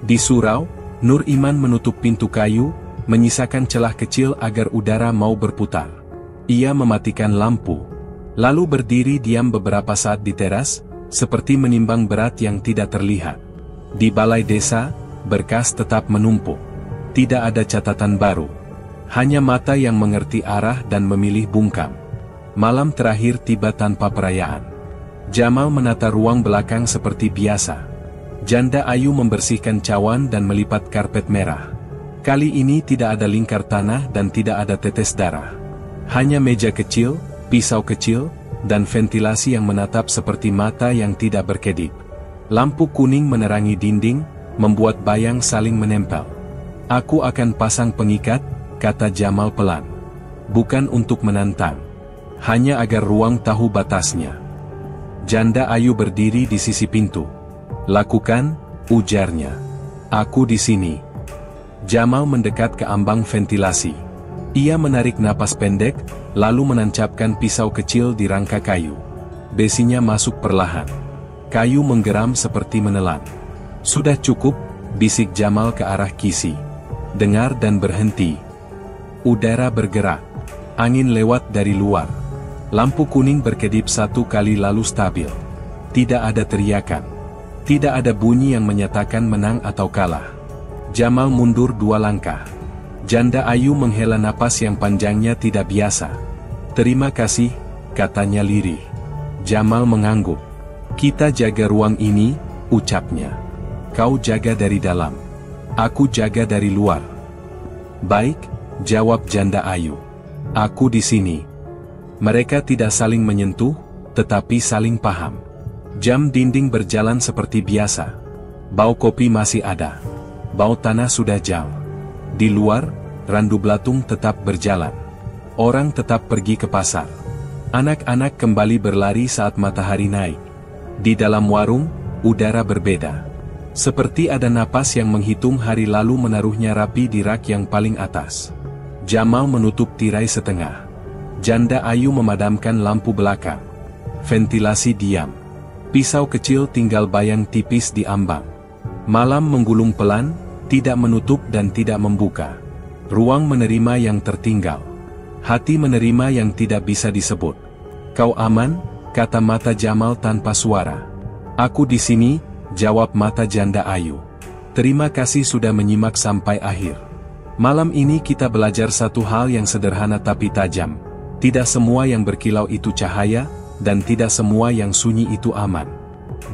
Di surau, Nur Iman menutup pintu kayu, menyisakan celah kecil agar udara mau berputar. Ia mematikan lampu, lalu berdiri diam beberapa saat di teras, seperti menimbang berat yang tidak terlihat. Di balai desa, berkas tetap menumpuk. Tidak ada catatan baru. Hanya mata yang mengerti arah dan memilih bungkam. Malam terakhir tiba tanpa perayaan. Jamal menata ruang belakang seperti biasa. Janda Ayu membersihkan cawan dan melipat karpet merah. Kali ini tidak ada lingkar tanah dan tidak ada tetes darah. Hanya meja kecil, pisau kecil, dan ventilasi yang menatap seperti mata yang tidak berkedip. Lampu kuning menerangi dinding, membuat bayang saling menempel. Aku akan pasang pengikat, kata Jamal pelan. Bukan untuk menantang. Hanya agar ruang tahu batasnya. Janda Ayu berdiri di sisi pintu. Lakukan, ujarnya. Aku di sini. Jamal mendekat ke ambang ventilasi. Ia menarik napas pendek, lalu menancapkan pisau kecil di rangka kayu. Besinya masuk perlahan. Kayu menggeram seperti menelan. Sudah cukup, bisik Jamal ke arah kisi. Dengar dan berhenti. Udara bergerak. Angin lewat dari luar. Lampu kuning berkedip satu kali lalu stabil. Tidak ada teriakan. Tidak ada bunyi yang menyatakan menang atau kalah. Jamal mundur 2 langkah. Janda Ayu menghela napas yang panjangnya tidak biasa. Terima kasih, katanya lirih. Jamal mengangguk. Kita jaga ruang ini, ucapnya. Kau jaga dari dalam. Aku jaga dari luar. Baik, jawab janda Ayu. Aku di sini. Mereka tidak saling menyentuh, tetapi saling paham. Jam dinding berjalan seperti biasa. Bau kopi masih ada. Bau tanah sudah jauh. Di luar, randu belatung tetap berjalan. Orang tetap pergi ke pasar. Anak-anak kembali berlari saat matahari naik. Di dalam warung, udara berbeda. Seperti ada napas yang menghitung hari lalu menaruhnya rapi di rak yang paling atas. Jamal menutup tirai setengah. Janda Ayu memadamkan lampu belakang. Ventilasi diam. Pisau kecil tinggal bayang tipis di ambang. Malam menggulung pelan, tidak menutup dan tidak membuka. Ruang menerima yang tertinggal. Hati menerima yang tidak bisa disebut. Kau aman, kata mata Jamal tanpa suara. Aku di sini, jawab mata janda Ayu. Terima kasih sudah menyimak sampai akhir. Malam ini kita belajar satu hal yang sederhana tapi tajam. Tidak semua yang berkilau itu cahaya, dan tidak semua yang sunyi itu aman.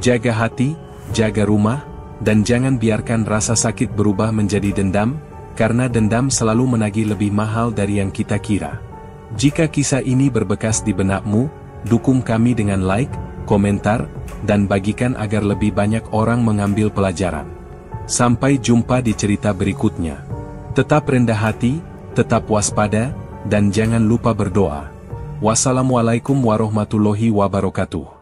Jaga hati, jaga rumah, dan jangan biarkan rasa sakit berubah menjadi dendam, karena dendam selalu menagih lebih mahal dari yang kita kira. Jika kisah ini berbekas di benakmu, dukung kami dengan like, komentar, dan bagikan agar lebih banyak orang mengambil pelajaran. Sampai jumpa di cerita berikutnya. Tetap rendah hati, tetap waspada, dan jangan lupa berdoa. Wassalamualaikum warahmatullahi wabarakatuh.